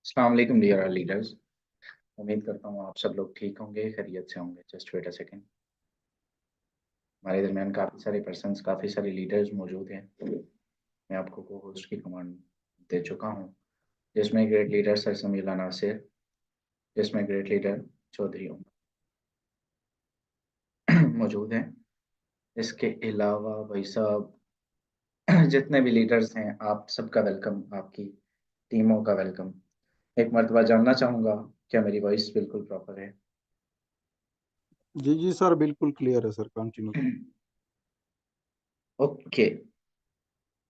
अस्सलाम वालेकुम dear leaders. उम्मीद करता हूँ आप सब लोग ठीक होंगे, खैरियत से होंगे। Just wait a second. हमारे दरमियान काफ़ी सारे पर्सन्स, काफ़ी सारे लीडर्स मौजूद हैं। मैं आपको को होस्ट की कमांड दे चुका हूँ, जिसमें ग्रेट लीडर सर समीला नासिर, जिसमें ग्रेट लीडर चौधरी उमर मौजूद हैं। इसके अलावा भाई साहब जितने भी लीडर्स हैं, आप सबका वेलकम, आपकी टीमों का वेलकम। एक मरतबा जानना चाहूँगा, क्या मेरी वॉइस बिल्कुल प्रॉपर है? जी जी सर, बिल्कुल क्लियर है सर, कंटिन्यू। ओके,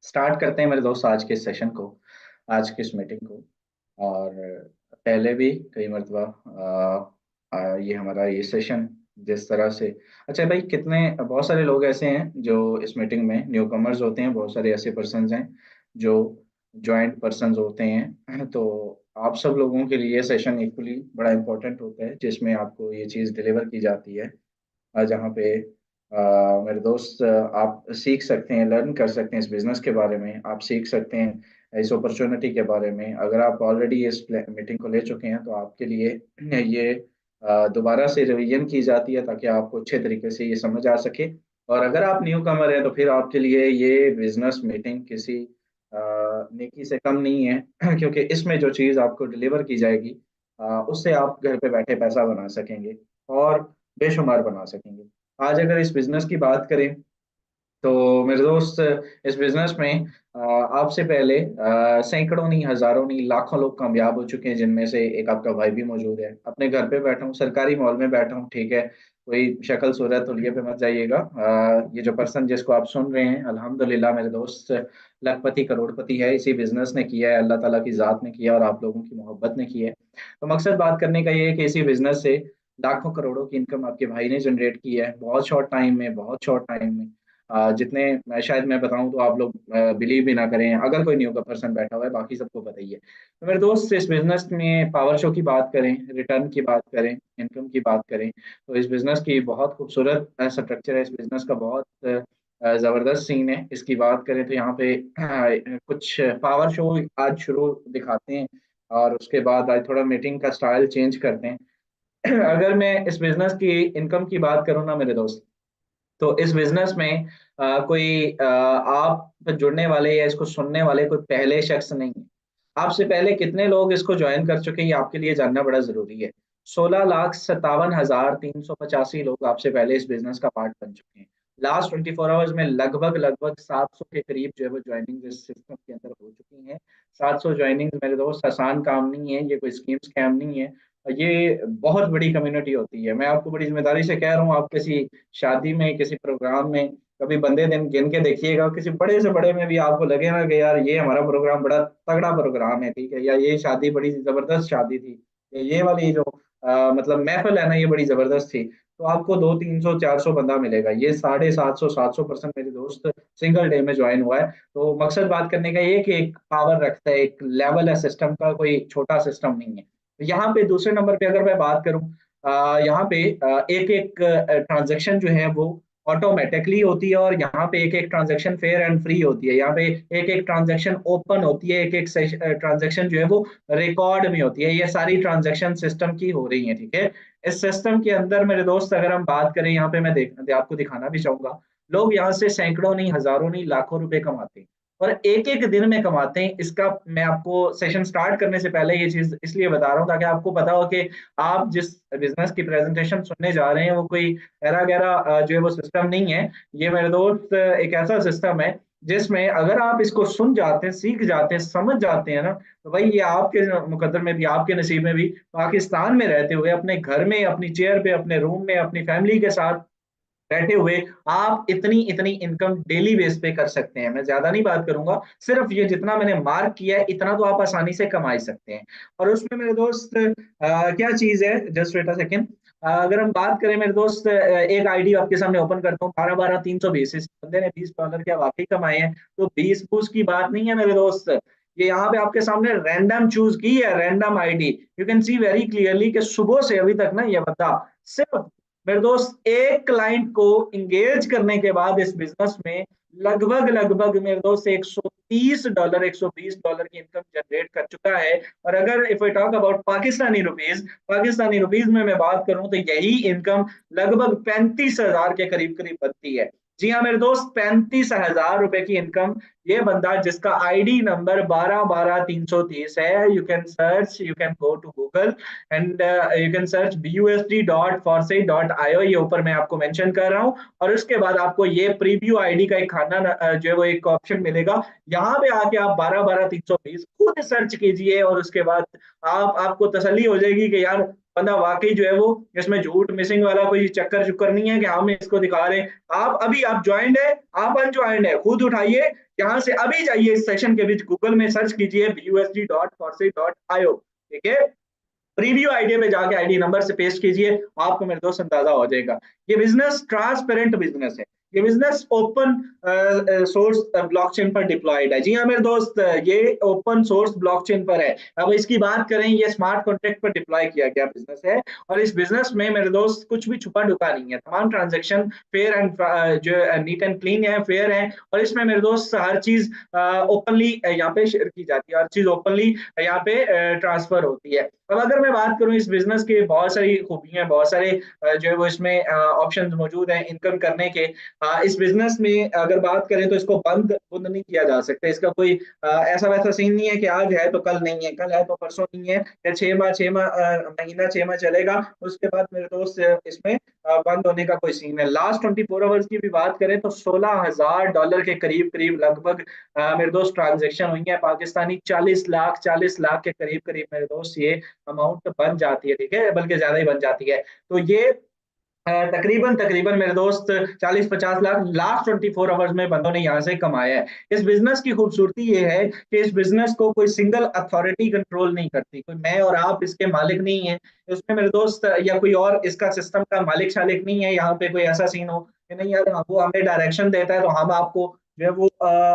स्टार्ट करते हैं मेरे दोस्त आज के सेशन को, आज की इस मीटिंग को। और पहले भी कई मरतबा ये हमारा ये सेशन जिस तरह से, अच्छा भाई, कितने बहुत सारे लोग ऐसे हैं जो इस मीटिंग में न्यू कमर्स होते हैं, बहुत सारे ऐसे पर्सन्स हैं जो ज्वाइंट पर्सन्स होते हैं। तो आप सब लोगों के लिए सेशन इक्वली बड़ा इंपॉर्टेंट होता है, जिसमें आपको ये चीज़ डिलीवर की जाती है। जहाँ पे मेरे दोस्त, आप सीख सकते हैं, लर्न कर सकते हैं इस बिजनेस के बारे में, आप सीख सकते हैं इस अपॉर्चुनिटी के बारे में। अगर आप ऑलरेडी इस मीटिंग को ले चुके हैं तो आपके लिए ये दोबारा से रिवीजन की जाती है, ताकि आपको अच्छे तरीके से ये समझ आ सके। और अगर आप न्यू कमर हैं तो फिर आपके लिए ये बिजनेस मीटिंग किसी नेकी से कम नहीं है क्योंकि इसमें जो चीज़ आपको डिलीवर की जाएगी, उससे आप घर पे बैठे पैसा बना सकेंगे और बेशुमार बना सकेंगे। आज अगर इस बिजनेस की बात करें तो मेरे दोस्त, इस बिजनेस में आपसे पहले सैकड़ों नहीं, हजारों नहीं, लाखों लोग कामयाब हो चुके हैं, जिनमें से एक आपका भाई भी मौजूद है। अपने घर पे बैठा हूँ, सरकारी मॉल में बैठा हूँ, ठीक है। कोई शक्ल सूरत तौलिए पे मत जाइएगा। ये जो पर्सन जिसको आप सुन रहे हैं, अल्हम्दुलिल्लाह मेरे दोस्त लखपति करोड़पति है। इसी बिजनेस ने किया है, अल्लाह ताला की जात ने किया और आप लोगों की मोहब्बत ने किया है। तो मकसद बात करने का ये है कि इसी बिजनेस से लाखों करोड़ों की इनकम आपके भाई ने जनरेट की है, बहुत शॉर्ट टाइम में, बहुत शॉर्ट टाइम में। जितने शायद मैं बताऊं तो आप लोग बिलीव भी ना करें, अगर कोई न्यू का पर्सन बैठा हुआ है, बाकी सबको पता ही है। तो मेरे दोस्त, इस बिजनेस में पावर शो की बात करें, रिटर्न की बात करें, इनकम की बात करें, तो इस बिजनेस की बहुत खूबसूरत स्ट्रक्चर है। इस बिजनेस का बहुत जबरदस्त सीन है। इसकी बात करें तो यहाँ पे कुछ पावर शो आज शुरू दिखाते हैं, और उसके बाद आज थोड़ा मीटिंग का स्टाइल चेंज करते हैं। अगर मैं इस बिजनेस की इनकम की बात करूँ ना मेरे दोस्त, तो इस बिजनेस में कोई आप जुड़ने वाले या इसको सुनने वाले कोई पहले शख्स नहीं है। आपसे पहले कितने लोग इसको ज्वाइन कर चुके हैं, ये आपके लिए जानना बड़ा जरूरी है। 16,57,385 लोग आपसे पहले इस बिजनेस का पार्ट बन चुके हैं। लास्ट 24 आवर्स में लगभग लगभग 700 के करीब जो है वो ज्वाइनिंग इस सिस्टम के अंदर हो चुकी हैं। 700 ज्वाइनिंग मेरे दोस्त आसान काम नहीं है, ये कोई स्कीम स्कैम नहीं है। ये बहुत बड़ी कम्युनिटी होती है। मैं आपको बड़ी जिम्मेदारी से कह रहा हूँ, आप किसी शादी में, किसी प्रोग्राम में कभी बंदे दिन गिन के देखिएगा, किसी बड़े से बड़े में भी आपको लगे ना कि यार ये हमारा प्रोग्राम बड़ा तगड़ा प्रोग्राम है, ठीक है, या ये शादी बड़ी जबरदस्त शादी थी, या ये वाली जो मतलब महफिल है ना, ये बड़ी जबरदस्त थी, तो आपको 200, 300, 400 बंदा मिलेगा। ये 750, 700% मेरे दोस्त सिंगल डे में ज्वाइन हुआ है। तो मकसद बात करने का ये कि एक पावर रखता है, एक लेवल है सिस्टम का, कोई छोटा सिस्टम नहीं है। तो यहाँ पे दूसरे नंबर पे अगर मैं बात करूँ, यहाँ पे एक एक ट्रांजेक्शन जो है वो ऑटोमेटिकली होती है, और यहाँ पे एक एक ट्रांजेक्शन फेयर एंड फ्री होती है। यहाँ पे एक एक ट्रांजेक्शन ओपन होती है, एक एक ट्रांजेक्शन जो है वो रिकॉर्ड में होती है। ये सारी ट्रांजेक्शन सिस्टम की हो रही है, ठीक है। इस सिस्टम के अंदर मेरे दोस्त, अगर हम बात करें, यहाँ पे मैं आपको दिखाना भी चाहूंगा, लोग यहाँ से सैकड़ों नहीं, हजारों नहीं, लाखों रुपए कमाते हैं, और एक एक दिन में कमाते हैं। इसका मैं आपको सेशन स्टार्ट करने से पहले ये चीज इसलिए बता रहा हूँ ताकि आपको पता हो कि आप जिस बिजनेस की प्रेजेंटेशन सुनने जा रहे हैं वो कोई ऐरा गैरा जो है वो सिस्टम नहीं है। ये मेरे दोस्त एक ऐसा सिस्टम है जिसमें अगर आप इसको सुन जाते हैं, सीख जाते हैं, समझ जाते हैं ना, तो भाई ये आपके मुकद्दर में भी, आपके नसीब में भी, पाकिस्तान में रहते हुए, अपने घर में, अपनी चेयर पे, अपने रूम में, अपनी फैमिली के साथ बैठे हुए, आप इतनी इतनी इनकम डेली बेस पे कर सकते हैं। मैं ज्यादा नहीं बात करूंगा, सिर्फ ये जितना मैंने मार्क किया है इतना तो आप आसानी से कमा ही सकते हैं। और उसमें मेरे दोस्त क्या चीज है, जस्ट वेट अ सेकेंड। अगर हम बात करें मेरे दोस्त, एक आईडी आपके सामने ओपन करता हूँ, 12 12 320, इस बंदे ने $20 क्या वाकई कमाए हैं। तो 20 की बात नहीं है मेरे दोस्त, ये यहाँ पे आपके सामने रैंडम चूज की है, random ID. You can see very clearly कि सुबह से अभी तक ना ये बंदा सिर्फ मेरे दोस्त एक क्लाइंट को इंगेज करने के बाद इस बिजनेस में लगभग लगभग मेरे दोस्त $130 $120 की इनकम जनरेट कर चुका है। और अगर if I talk about Pakistani rupees में मैं बात करूं तो यही इनकम लगभग 35,000 के करीब करीब बनती है। जी हाँ मेरे दोस्त, 35,000 रुपए की इनकम। ये बंदा जिसका आईडी नंबर 12 12 330 है, you can go to Google and you can search busd.forsay.io, ये ऊपर मैं आपको मेंशन कर रहा हूँ। और उसके बाद आपको ये प्रीव्यू आईडी का एक खाना जो है वो एक ऑप्शन मिलेगा। यहाँ पे आके आप 12 12 320 खुद सर्च कीजिए और उसके बाद आपको तसल्ली हो जाएगी कि यार बंदा वाकई जो है वो इसमें झूठ मिसिंग वाला कोई चक्कर चुक्कर नहीं है कि हम इसको दिखा रहे हैं। आप ज्वाइंट है, आप अनज्वाइंट है, खुद उठाइए यहाँ से अभी जाइए, इस सेशन के बीच गूगल में सर्च कीजिए busd.forsay.io। ठीक है, प्रीव्यू आईडी पे जाके आईडी नंबर से पेस्ट कीजिए, आपको मेरे दोस्त अंदाजा हो जाएगा। ये बिजनेस ट्रांसपेरेंट बिजनेस है, ये बिजनेस ओपन सोर्स ब्लॉकचेन पर डिप्लॉयड है। जी हाँ मेरे दोस्त, ये ओपन सोर्स ब्लॉकचेन पर है। अब इसकी बात करें, ये स्मार्ट कॉन्ट्रैक्ट पर डिप्लॉय किया गया बिजनेस है। और इस बिजनेस में मेरे दोस्त कुछ भी छुपा ढुका नहीं है, तमाम ट्रांजेक्शन फेयर एंड जो नीट एंड क्लीन है, फेयर है। और इसमें मेरे दोस्त हर चीज ओपनली यहाँ पे शेयर की जाती है, हर चीज ओपनली यहाँ पे ट्रांसफर होती है। अब अगर मैं बात करूं इस बिजनेस के बहुत सारी खूबियां, बहुत सारे जो है वो इसमें ऑप्शंस मौजूद हैं इनकम करने के। इस बिजनेस में अगर बात करें तो इसको बंद बुंद नहीं किया जा सकता। इसका कोई ऐसा वैसा सीन नहीं है कि आज है तो कल नहीं है, कल है तो परसों नहीं है, या 6 माह महीना 6 माह चलेगा उसके बाद मेरे दोस्त इसमें बंद होने का कोई सीन है। लास्ट 24 आवर्स की भी बात करें तो $16,000 के करीब करीब लगभग मेरे दोस्त ट्रांजेक्शन हुई है पाकिस्तानी। 40 लाख के करीब करीब मेरे दोस्त ये अमाउंट बन जाती है। ठीक है, बल्कि ज्यादा ही बन जाती है। तो ये तकरीबन तकरीबन मेरे दोस्त 40 50 लाख लास्ट 24 आवर्स में बंदों ने यहाँ से कमाया है। इस बिजनेस की खूबसूरती ये है कि इस बिजनेस को कोई सिंगल अथॉरिटी कंट्रोल नहीं करती, कोई मैं और आप इसके मालिक नहीं है इसमें मेरे दोस्त, या कोई और इसका सिस्टम का मालिक शालिक नहीं है। यहाँ पे कोई ऐसा सीन हो कि नहीं यार वो हमें डायरेक्शन देता है तो हम आपको जो है वो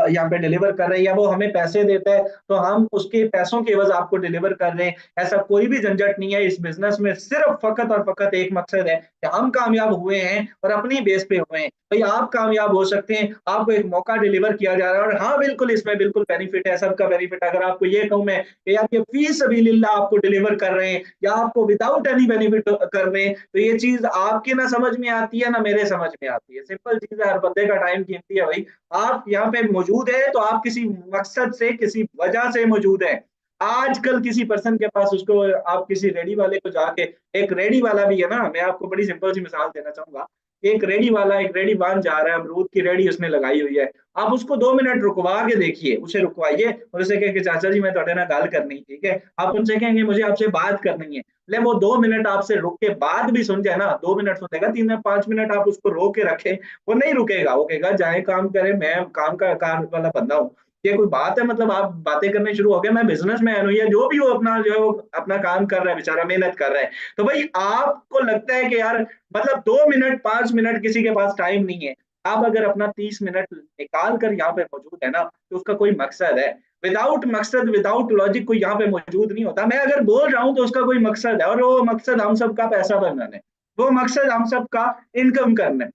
यहाँ पे डिलीवर कर रहे हैं, या वो हमें पैसे देता है तो हम उसके पैसों के एवज आपको डिलीवर कर रहे हैं। ऐसा कोई भी झंझट नहीं है इस बिजनेस में। सिर्फ फकत और फकत एक मकसद है कि हम कामयाब हुए हैं और अपनी बेस पे हुए हैं। भाई आप कामयाब हो सकते हैं, आपको एक मौका डिलीवर किया जा रहा है। और हाँ बिल्कुल, इसमें बिल्कुल बेनिफिट है, सबका बेनिफिट। अगर आपको ये कहूं मैं कि यार ये फी सबीलिल्लाह आपको डिलीवर कर रहे हैं या आपको विदाउट एनी बेनिफिट कर रहे हैं, तो ये चीज आपके ना समझ में आती है ना मेरे समझ में आती है। सिंपल चीज है, हर बंदे का टाइम कीमती है भाई। आप यहाँ पे मौजूद है तो आप किसी मकसद से, किसी वजह से मौजूद है। आजकल किसी पर्सन के पास, उसको आप किसी रेडी वाले को जाके, एक रेडी वाला भी है ना, मैं आपको बड़ी सिंपल सी मिसाल देना चाहूंगा। एक रेडी वाला एक रेडी वाहन जा रहा है, अमरूद की रेडी उसने लगाई हुई है। आप उसको 2 मिनट रुकवा के देखिए, उसे रुकवाइए और उसे कहे कि चाचा जी मैं थोड़े ना गल करनी, ठीक है, आप उनसे कहेंगे मुझे आपसे बात करनी है, ले वो 2 मिनट आपसे रुक के बाद भी सुन जाए ना, 2 मिनट सुनेगा, 3 5 मिनट आप उसको रोक के रखे, वो नहीं रुकेगा, वो कहेगा जाए काम करे, मैं काम का कार वाला बंदा हूँ। ये कोई बात है? मतलब आप बातें करने शुरू हो गए, मैं बिजनेसमैन हूँ, या जो भी वो अपना जो है वो अपना काम कर रहा है, बेचारा मेहनत कर रहा है। तो भाई आपको लगता है कि यार मतलब 2 मिनट 5 मिनट किसी के पास टाइम नहीं है, आप अगर अपना 30 मिनट निकाल कर यहाँ पे मौजूद है ना, तो उसका कोई मकसद है। विदाउट मकसद, विदाउट लॉजिक कोई यहाँ पे मौजूद नहीं होता। मैं अगर बोल रहा हूँ तो उसका कोई मकसद है, और वो मकसद हम सबका पैसा बनाना है, वो मकसद हम सबका इनकम करना है,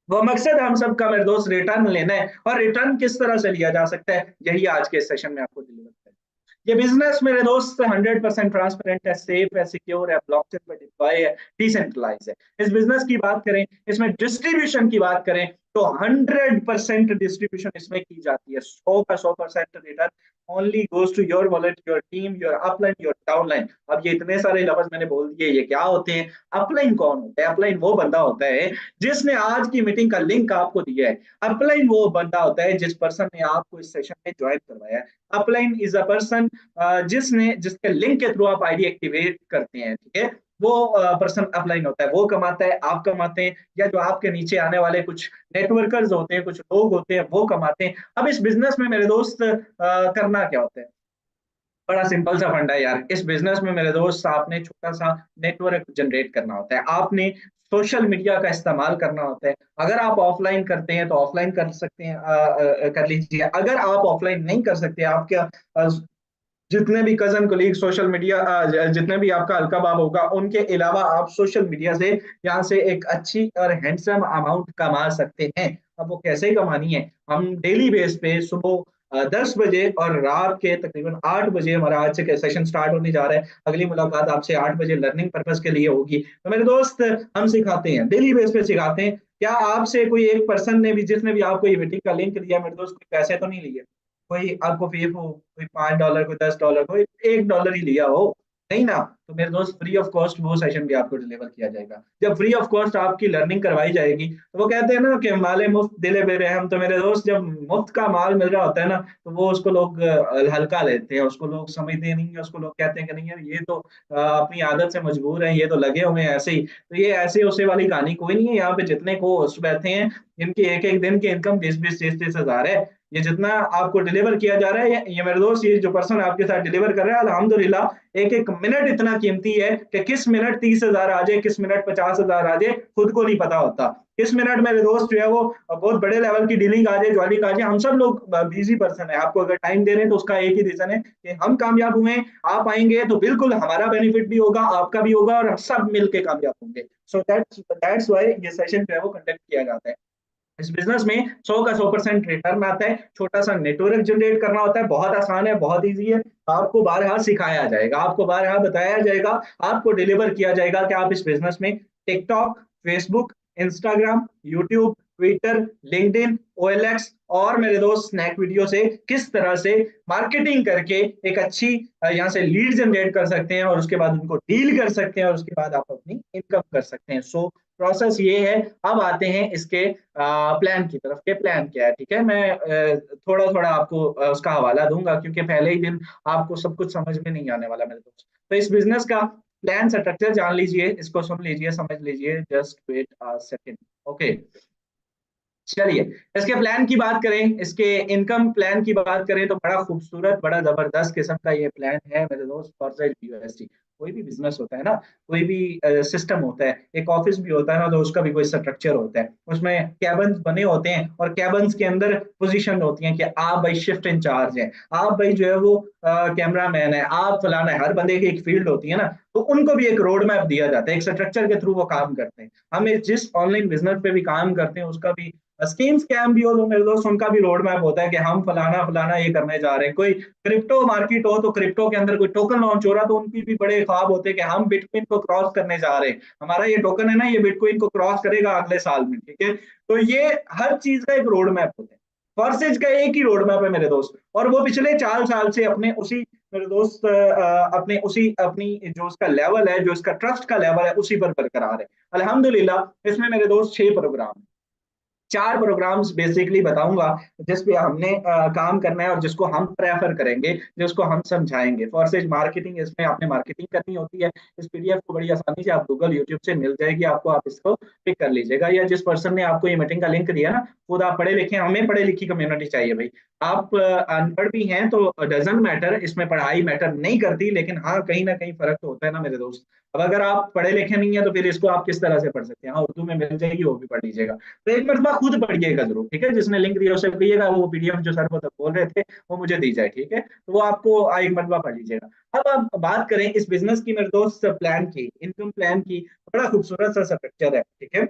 वो मकसद हम सबका मेरे दोस्त रिटर्न लेना है। और रिटर्न किस तरह से लिया जा सकता है, यही आज के सेशन में आपको डिलीवर करें। ये बिजनेस मेरे दोस्त 100% ट्रांसपेरेंट है, सेफ है, सिक्योर है, ब्लॉकचेन पर डिप्लॉय है, डिसेंट्रलाइज है। इस बिजनेस की बात करें, इसमें डिस्ट्रीब्यूशन की बात करें तो 100% डिस्ट्रीब्यूशन इसमें की जाती है। 100% return only goes to your wallet, your team, your upline, your downline. अब ये इतने सारे लफ्ज मैंने बोल दिए, ये क्या होते हैं? अपलाइन कौन होता है? अपलाइन वो बंदा होता है जिसने आज की मीटिंग का लिंक आपको दिया है। अपलाइन वो बंदा होता है जिस पर्सन ने आपको इस सेशन में ज्वाइन करवाया है। अपलाइन इज अ पर्सन जिसने, जिसके लिंक के थ्रू आप आईडी एक्टिवेट करते हैं, ठीक है, वो पर्सन अपलाइन होता है। वो कमाता है, आप कमाते हैं, या जो आपके नीचे आने वाले कुछ नेटवर्कर्स होते हैं, कुछ लोग होते हैं, वो कमाते हैं। अब इस बिजनेस में मेरे दोस्त करना क्या होता है? बड़ा सिंपल सा फंडा है यार। इस बिजनेस में मेरे दोस्त आपने छोटा सा नेटवर्क जनरेट करना होता है, आपने सोशल मीडिया का इस्तेमाल करना होता है। अगर आप ऑफलाइन करते हैं तो ऑफलाइन कर सकते हैं, कर लीजिए। अगर आप ऑफलाइन नहीं कर सकते, आपके जितने भी कजन कोलीग सोशल मीडिया, जितने भी आपका अलकाबाब होगा, उनके अलावा आप सोशल मीडिया से यहाँ से एक अच्छी और हैंडसम अमाउंट कमा सकते हैं। अब वो कैसे कमानी है? हम डेली बेस पे सुबह 10 बजे और रात के तकरीबन 8 बजे हमारा आज से सेशन स्टार्ट होने जा रहा है। अगली मुलाकात आपसे 8 बजे लर्निंग पर्पज के लिए होगी। तो मेरे दोस्त, हम सिखाते हैं, डेली बेस पे सिखाते हैं। क्या आपसे कोई एक पर्सन ने भी, जिसने भी आपको ये मीटिंग का लिंक दिया मेरे दोस्त, कोई पैसे तो नहीं लिए? कोई आपको फी हो, कोई $5, कोई $10, कोई $1 ही लिया हो? नहीं ना? तो मेरे दोस्त, फ्री ऑफ कॉस्ट वो सेशन भी आपको डिलीवर किया जाएगा। जब फ्री ऑफ कॉस्ट आपकी लर्निंग करवाई जाएगी, तो वो कहते हैं ना कि माले मुफ्त दिले बेरहम। तो मेरे दोस्त, जब मुफ्त का माल मिल रहा होता है ना, तो वो उसको लोग हल्का लेते हैं, उसको लोग समझते नहीं है, उसको लोग कहते हैं कि नहीं यार, ये तो अपनी आदत से मजबूर है, ये तो लगे हुए हैं ऐसे ही। तो ये ऐसे उसे वाली कहानी कोई नहीं है। यहाँ पे जितने को होस्ट बैठे हैं, इनकी एक एक दिन की इनकम 20-20, 30-30 हजार है। ये जितना आपको डिलीवर किया जा रहा है, ये मेरे दोस्त, ये जो पर्सन आपके साथ डिलीवर कर रहा है, अल्हम्दुलिल्लाह, एक एक मिनट इतना कीमती है कि किस मिनट 30 हजार आ जाए, किस मिनट 50 हजार आ जाए, खुद को नहीं पता होता। किस मिनट मेरे दोस्त जो है वो बहुत बड़े लेवल की डीलिंग आ जाए, ज्वाइनिंग आ जाए। हम सब लोग बिजी पर्सन है, आपको अगर टाइम दे रहे हैं तो उसका एक ही रीजन है कि हम कामयाब हुए। आप आएंगे तो बिल्कुल हमारा बेनिफिट भी होगा, आपका भी होगा, और हम सब मिलके कामयाब होंगे। सो दैट्स व्हाई ये सेशन जो है वो कंडक्ट किया जाता है। इस बिजनेस में 100 का 100% रिटर्न आता है। छोटा सा नेटवर्क जनरेट करना होता है, बहुत आसान है, बहुत इजी है। आपको बारहा सिखाया जाएगा, आपको बारहा बताया जाएगा, आपको डिलीवर किया जाएगा कि आप इस बिजनेस में TikTok, Facebook, Instagram, YouTube, Twitter, LinkedIn, OLX और मेरे दोस्त स्नैक वीडियो से किस तरह से मार्केटिंग करके एक अच्छी यहाँ से लीड जनरेट कर सकते हैं, और उसके बाद उनको डील कर सकते हैं, और उसके बाद आप अपनी इनकम कर सकते हैं। सो प्रोसेस ये है। अब आते हैं इसके प्लान की तरफ के। प्लान क्या है, ठीक है? मैं थोड़ा थोड़ा आपको उसका हवाला दूंगा, क्योंकि पहले ही दिन आपको सब कुछ समझ में नहीं आने वाला मेरे दोस्त। तो इस बिजनेस का प्लान स्ट्रक्चर जान लीजिए, इसको सुन लीजिए, समझ लीजिए, just wait a second. Okay, चलिए, इसके प्लान की बात करें, इसके इनकम प्लान की बात करें, तो बड़ा खूबसूरत, बड़ा जबरदस्त किस्म का ये प्लान है मेरे दोस्त। फॉर्जेट यूएसडी, कोई भी बिजनेस होता है ना, कोई भी सिस्टम होता है, एक ऑफिस भी होता है ना, तो उसका भी कोई स्ट्रक्चर होता है। उसमें कैबन्स बने होते हैं, और कैबन्स के अंदर पोजीशन होती है कि आप भाई शिफ्ट इंचार्ज हैं, आप भाई जो है वो कैमरा मैन है, आप फलाना है। हर बंदे की एक फील्ड होती है ना, तो उनको भी एक रोड मैप दिया जाता है, एक स्ट्रक्चर के थ्रू वो काम करते हैं। हम जिस ऑनलाइन बिजनेस पे भी काम करते हैं, उसका भी स्कीम स्कैम भी हो तो मेरे दोस्त, उनका भी रोड मैप होता है कि हम फलाना फलाना ये करने जा रहे हैं। कोई क्रिप्टो मार्केट हो, तो क्रिप्टो के अंदर कोई टोकन लॉन्च हो रहा, तो उनकी भी बड़े ख्वाब होते हैं कि हम बिटकॉइन को क्रॉस करने जा रहे हैं, हमारा ये टोकन है ना, ये बिटकॉइन को क्रॉस करेगा अगले साल में, ठीक है? तो ये हर चीज का एक रोड मैप होता है। फॉर्सेज का एक ही रोड मैप है मेरे दोस्त, और वो पिछले 4 साल से अपने उसी, मेरे दोस्त, अपने उसी, अपनी जो उसका लेवल है, जो इसका ट्रस्ट का लेवल है, उसी पर बरकरार है। अल्हम्दुलिल्लाह, इसमें मेरे दोस्त 6 प्रोग्राम, 4 प्रोग्राम्स बेसिकली बताऊंगा, जिस पे हमने काम करना है, और जिसको हम प्रेफर करेंगे, जिसको हम समझाएंगे। फॉरसेज मार्केटिंग, इसमें आपने मार्केटिंग करनी होती है। इस पीडीएफ को बड़ी आसानी से आप गूगल, यूट्यूब से मिल जाएगी आपको, आप इसको पिक कर लीजिएगा। या जिस पर्सन ने आपको ये मीटिंग का लिंक दिया ना, खुद आप पढ़े लिखे, हमें पढ़े लिखी कम्युनिटी चाहिए भाई। आप अनपढ़ भी हैं तो डजेंट मैटर, इसमें पढ़ाई मैटर नहीं करती, लेकिन हाँ, कहीं ना कहीं फर्क तो होता है ना मेरे दोस्त। अब अगर आप पढ़े लिखे नहीं है, तो फिर इसको आप किस तरह से पढ़ सकते हैं? हाँ, उर्दू में मिल जाएगी, वो भी पढ़ लीजिएगा। तो एक मरतबा खुद पढ़िएगा जरूर, ठीक है? जिसने लिंक दिया उसे कहिएगा वो पीडीएफ जो सर वो तक बोल रहे थे, वो मुझे दी जाए, ठीक है? तो वो आपको एक मरतबा पढ़ लीजिएगा। अब आप बात करें इस बिजनेस की मेरे दोस्त, प्लान की, इनकम प्लान की। बड़ा खूबसूरत सा स्ट्रक्चर है, ठीक है?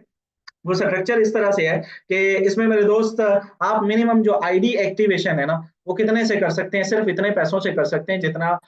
वो स्ट्रक्चर इस तरह से है कि इसमें मेरे दोस्त, आप मिनिमम जो आईडी एक्टिवेशन है ना, वो कितने से कर सकते हैं? सिर्फ इतने पैसों से कर सकते हैं जितना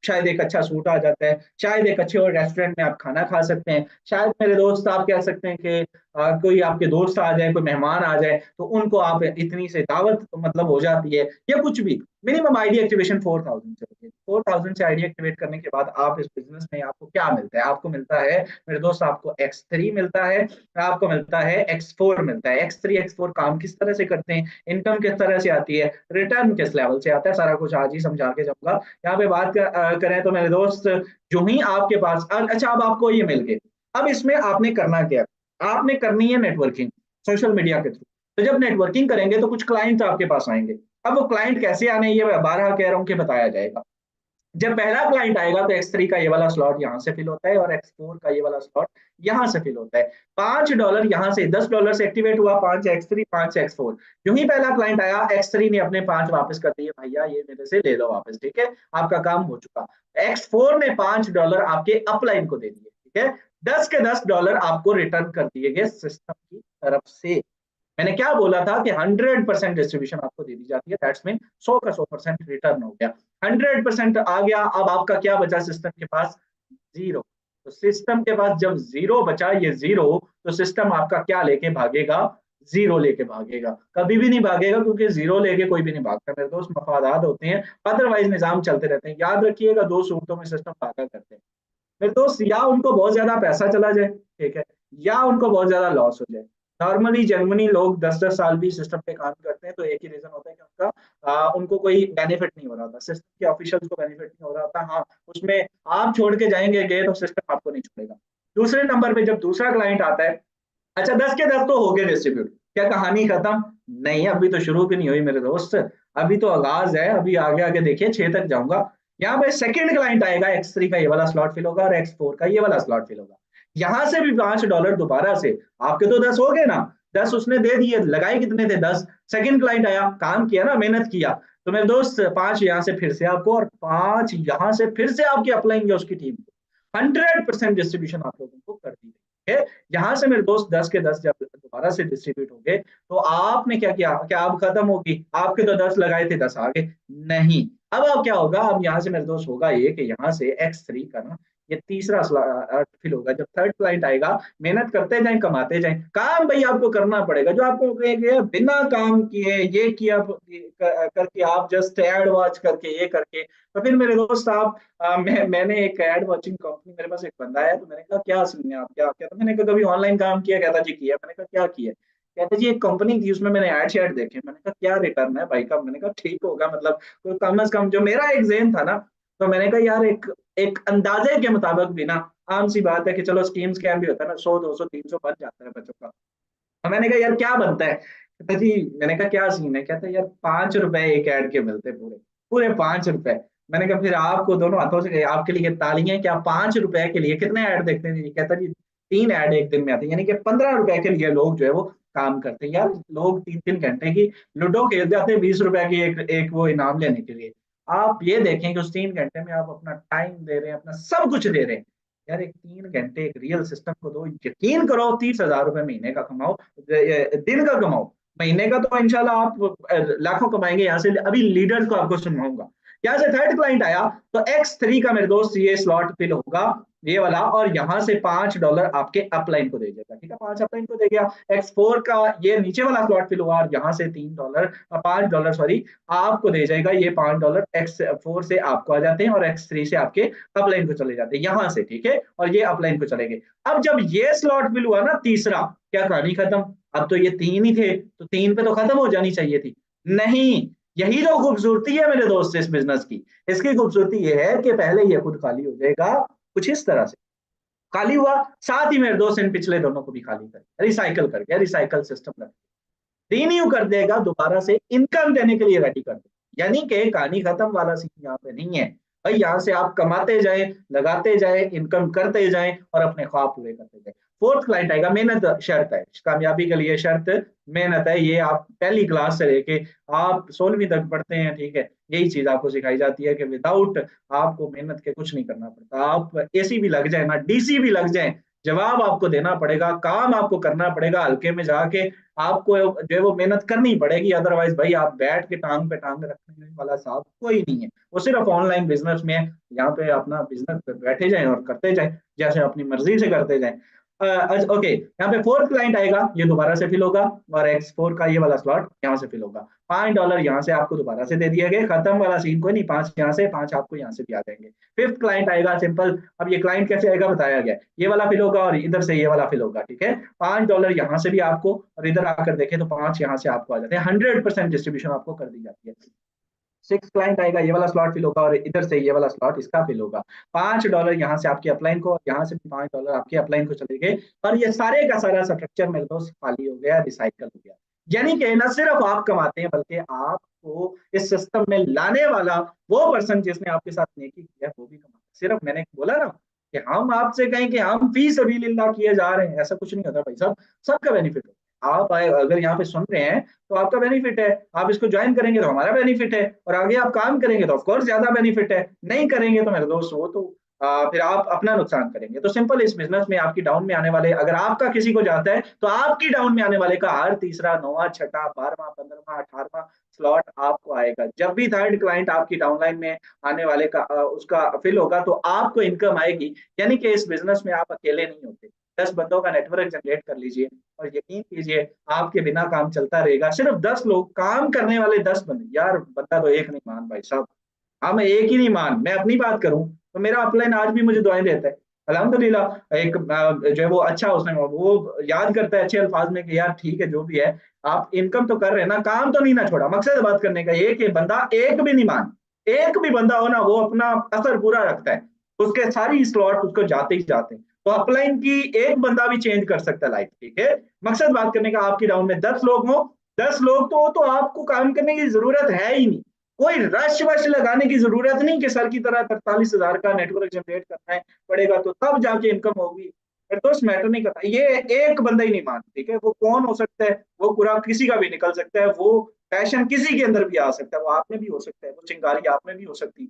शायद एक अच्छा सूट आ जाता है, शायद एक अच्छे और रेस्टोरेंट में आप खाना खा सकते हैं, शायद मेरे दोस्त आप कह सकते हैं कि कोई आपके दोस्त आ जाए, कोई मेहमान आ जाए, तो उनको आप इतनी से दावत मतलब हो जाती है, या कुछ भी। मिनिमम आईडी एक्टिवेशन 4000 से होती है। 4000 से आईडी एक्टिवेट करने के बाद आप इस बिजनेस में, आपको क्या मिलता है? आपको मिलता है मेरे दोस्त, आपको X3 मिलता है, आपको मिलता है X4 मिलता है। X3 X4 काम किस तरह से करते हैं, इनकम किस तरह से आती है, रिटर्न किस लेवल से आता है, सारा कुछ आज ही समझा के जाऊंगा। यहाँ पे बात करें तो मेरे दोस्त, जो ही आपके पास अच्छा, अब आपको ये मिल गए, अब इसमें आपने करना क्या? आपने करनी है नेटवर्किंग, सोशल मीडिया के थ्रू। तो जब नेटवर्किंग करेंगे तो कुछ क्लाइंट आपके पास आएंगे। अब वो क्लाइंट कैसे आने, ये मैं 12 कह रहा हूँ कि बताया जाएगा। जब पहला क्लाइंट आएगा तो X3 का ये वाला स्लॉट यहाँ से फिल होता है, और X4 का ये वाला स्लॉट यहाँ से फिल होता है। $5 यहाँ से, $10 से एक्टिवेट हुआ, 5 X3, 5 X4। जो ही पहला क्लाइंट आया, X3 ने अपने 5 वापस कर दिए, भैया ये मेरे से ले लो वापस, ठीक है? आपका काम हो चुका। X4 ने $5 आपके अपलाइन को दे दिए, ठीक है? 10 के $10 आपको रिटर्न कर दिए गए सिस्टम की तरफ से। मैंने क्या बोला था कि 100% डिस्ट्रीब्यूशन आपको दे दी जाती है, दैट्स मीन 100 का 100% रिटर्न हो गया, 100% आ गया। अब आपका क्या बचा सिस्टम के पास? जीरो। तो सिस्टम के पास जब जीरो बचा, ये जीरो, तो सिस्टम आपका क्या लेके भागेगा? जीरो लेके भागेगा। कभी भी नहीं भागेगा, क्योंकि जीरो लेके कोई भी नहीं भागता मेरे दोस्त, मफादात होते हैं, अदरवाइज निजाम चलते रहते हैं। याद रखिएगा, दो सूरतों में सिस्टम भागा करते हैं मेरे दोस्त, या उनको बहुत ज्यादा पैसा चला जाए, ठीक है, या उनको बहुत ज्यादा लॉस हो जाए। नॉर्मली जनरली लोग 10-10 साल भी सिस्टम पे काम करते हैं, तो एक ही रीजन होता है कि उनका उनको कोई बेनिफिट नहीं हो रहा होता, सिस्टम के ऑफिशियल्स को बेनिफिट नहीं हो रहा होता। हाँ, उसमें आप छोड़ के जाएंगे गए तो सिस्टम आपको नहीं छोड़ेगा। दूसरे नंबर पे जब दूसरा क्लाइंट आता है, अच्छा 10 के 10 तो हो गए डिस्ट्रीब्यूट, क्या कहानी खत्म? नहीं, अभी तो शुरू भी नहीं हुई मेरे दोस्त, अभी तो आगाज है, अभी आगे आगे देखिए 6 तक जाऊंगा। यहाँ पे सेकंड क्लाइंट आएगा, X3 का ये वाला स्लॉट फिल होगा और X4 का ये वाला स्लॉट फिल होगा। यहाँ से भी $5 दोबारा से, आपके तो 10 हो गए ना, 10 उसने दे दिए, लगाए कितने थे? 10। सेकंड क्लाइंट आया, काम किया ना, मेहनत किया, तो मेरे दोस्त 5 यहाँ से फिर से आपको, और 5 यहाँ से फिर से आपके अपलाएंगे उसकी टीम को। 100% डिस्ट्रीब्यूशन आप लोगों को कर दी गई है। यहाँ से मेरे दोस्त 10 के 10 जब दोबारा से डिस्ट्रीब्यूट हो गए, तो आपने क्या किया? क्या अब खत्म होगी? आपके तो 10 लगाए थे, 10 आ गए? नहीं। अब क्या होगा? अब यहाँ से मेरे दोस्त होगा ये कि यहाँ से X3 का ना, ये तीसरा फिल होगा। जब थर्ड क्लाइंट आएगा, मेहनत करते जाएं, कमाते जाएं, काम भाई आपको करना पड़ेगा। जो आपको कहेंगे बिना काम किए ये किया करके, आप जस्ट एड वॉच करके ये करके, तो फिर मेरे दोस्त आप मैंने एक एड वॉचिंग कंपनी, मेरे पास एक बंदा है, तो मैंने कहा क्या सीन है, आप क्या क्या? तो मैंने कहा कभी ऑनलाइन काम किया? कहता जी किया। मैंने कहा क्या किया? कहते जी एक कंपनी थी, उसमें मैंने एड शेड देखे। मैंने कहा क्या रिटर्न है भाई का? मैंने कहा ठीक होगा, मतलब तो कम से कम जो मेरा एक जेन था ना, तो मैंने कहा यार एक एक अंदाजे के मुताबिक भी ना, आम सी बात है कि चलो स्कीम स्कैम भी होता है ना, 100 200 300 बन जाता है बच्चों का। तो मैंने कहा यार क्या बनता है? कहता जी, मैंने कहा क्या सीन है? कहता यार 5 रुपए एक ऐड के मिलते, पूरे पूरे 5 रुपए। मैंने कहा फिर आपको दोनों हाथों से आपके लिए तालियां, क्या 5 रुपए के लिए कितने ऐड देखते हैं? जी कहता जी 3 ऐड एक दिन में आती है, यानी कि 15 रुपए के लिए लोग जो है वो काम करते हैं। यार लोग 3-3 घंटे की लूडो खेल जाते हैं 20 रुपए की एक एक वो इनाम लेने के लिए। आप ये देखें कि उस 3 घंटे में आप अपना टाइम दे रहे हैं, अपना सब कुछ दे रहे हैं। यार एक 3 घंटे एक रियल सिस्टम को दो, यकीन करो 30,000 रुपए महीने का कमाओ, दिन का कमाओ, महीने का तो इंशाल्लाह आप लाखों कमाएंगे। यहाँ से अभी लीडर्स को आपको सुनाऊंगा। यहाँ से थर्ड क्लाइंट आया, तो X3 का मेरे दोस्त ये स्लॉट फिल होगा, ये वाला, और यहाँ से $5 आपके अपलाइन को दे देगा, ठीक है, 5 अपलाइन को दे गया। X4 का ये नीचे वाला स्लॉट फिल हुआ, और यहाँ से $3, $5 सॉरी, आपको दे जाएगा। ये $5 X4 से आपको आ जाते हैं, और X3 से आपके अपलाइन को चले जाते हैं यहाँ से, ठीक है, और ये अपलाइन को चले गए। अब जब ये स्लॉट फिल हुआ ना तीसरा, क्या कहानी खत्म? अब तो ये 3 ही थे, तो 3 पे तो खत्म हो जानी चाहिए थी। नहीं, यही तो खूबसूरती है मेरे दोस्त इस बिजनेस की। इसकी खूबसूरती ये है कि पहले ये खुद खाली हो जाएगा, कुछ इस तरह से खाली हुआ, साथ ही मेरे दोस्त इन पिछले दोनों को भी खाली कर रिसाइकल करके, रिसाइकल सिस्टम लग रिन्यू कर देगा, दोबारा से इनकम देने के लिए रेडी कर देगा। यानी कि कहानी खत्म वाला सीन यहाँ पे नहीं है भाई। यहाँ से आप कमाते जाए, लगाते जाए, इनकम करते जाए, और अपने ख्वाब पूरे करते जाए। फोर्थ क्लाइंट आएगा, मेहनत शर्त है कामयाबी के लिए, शर्त मेहनत है। ये आप पहली क्लास से लेके आप 16वीं तक पढ़ते हैं, ठीक है, यही चीज आपको सिखाई जाती है कि विदाउट आपको मेहनत के कुछ नहीं करना पड़ता। आप एसी भी लग जाए ना, डीसी भी लग जाए, जवाब आपको देना पड़ेगा, काम आपको करना पड़ेगा, हल्के में जाके आपको जो है वो मेहनत करनी पड़ेगी। अदरवाइज भाई आप बैठ के टांग पे टांग रखने वाला साहब कोई नहीं है। वो सिर्फ ऑनलाइन बिजनेस में है, यहाँ पे अपना बिजनेस पे बैठे जाएं और करते जाएं, जैसे अपनी मर्जी से करते जाएं। ओके, यहाँ पे फोर्थ क्लाइंट आएगा, ये दोबारा से फिल होगा, और X4 का ये वाला स्लॉट यहाँ से फिल होगा। $5 यहाँ से आपको दोबारा से दे दिया गया, खत्म वाला सीन कोई नहीं, 5 यहाँ से, 5 आपको यहाँ से भी आ जाएंगे। फिफ्थ क्लाइंट आएगा, सिंपल। अब ये क्लाइंट कैसे आएगा बताया गया, ये वाला फिल होगा और इधर से ये वाला फिल होगा, ठीक है। $5 यहाँ से भी आपको, और इधर आकर देखें तो 5 यहाँ से आपको आ जाते हैं। 100% डिस्ट्रीब्यूशन आपको कर दी जाती है। सिक्स क्लाइंट आएगा, ये वाला स्लॉट फिल होगा, और इधर से ये वाला स्लॉट इसका फिल होगा। $5 यहाँ से आपके अपलाइन को, यहाँ से भी $5 आपके अपलाइन को चले गए, और ये सारे का सारा स्ट्रक्चर मेरे दोस्त खाली हो गया, रिसाइकल हो गया। यानी कि न सिर्फ आप कमाते हैं, बल्कि आपको इस सिस्टम में लाने वाला वो पर्सन जिसने आपके साथ नेकी किया वो भी कमाता है। सिर्फ मैंने बोला ना कि हम आपसे कहें कि हम फी सबीलिल्लाह किए जा रहे हैं, ऐसा कुछ नहीं होता भाई साहब, सबका बेनिफिट होता है। आप अगर यहाँ पे सुन रहे हैं तो आपका बेनिफिट है, आप इसको ज्वाइन करेंगे तो हमारा बेनिफिट है, और आगे आप काम करेंगे तो ऑफ कोर्स ज्यादा बेनिफिट है, नहीं करेंगे तो मेरे दोस्त वो तो फिर आप अपना नुकसान करेंगे। तो सिंपल, इस बिजनेस में आपकी डाउन में आने वाले, अगर आपका किसी को जाता है तो आपकी डाउन में आने वाले का हर तीसरा, नौवां, छठा, 12वां, 15वां, 18वां स्लॉट आपको आएगा। जब भी थर्ड क्लाइंट आपकी डाउनलाइन में आने वाले का उसका फिल होगा तो आपको इनकम आएगी। यानी कि इस बिजनेस में आप अकेले नहीं होते। 10 बंदों का नेटवर्क जनरेट कर लीजिए और यकीन कीजिए आपके बिना काम चलता रहेगा। सिर्फ 10 लोग काम करने वाले, 10 बंदे, यार बंदा तो एक नहीं मान भाई साहब। हाँ, मैं एक ही नहीं मान, मैं अपनी बात करूं तो मेरा अपलाइन आज भी मुझे दुआएं देता है। अल्हम्दुलिल्लाह, एक जो है वो अच्छा, उसने वो याद करता है अच्छे अल्फाज में कि यार ठीक है जो भी है, आप इनकम तो कर रहे हैं ना, काम तो नहीं ना छोड़ा। मकसद बात करने का ये कि बंदा एक भी नहीं मान, एक भी बंदा हो ना, वो अपना असर पूरा रखता है, उसके सारी स्लॉट उसको जाते ही जाते हैं। तो अपलाइन की एक बंदा भी चेंज कर सकता है लाइफ, ठीक है। मकसद बात करने का, आपकी डाउन में 10 लोग हो, 10 लोग तो आपको काम करने की जरूरत है ही नहीं। कोई रश वश लगाने की जरूरत नहीं कि सर की तरह 43,000 का नेटवर्क जनरेट करना है पड़ेगा तो तब जाके इनकम होगी। फिर तो मैटर नहीं करता, ये एक बंदा ही नहीं मान, ठीक है। वो कौन हो सकता है, वो पूरा किसी का भी निकल सकता है, वो पैशन किसी के अंदर भी आ सकता है, वो आप में भी हो सकता है, वो चिंगारी आप में भी हो सकती है।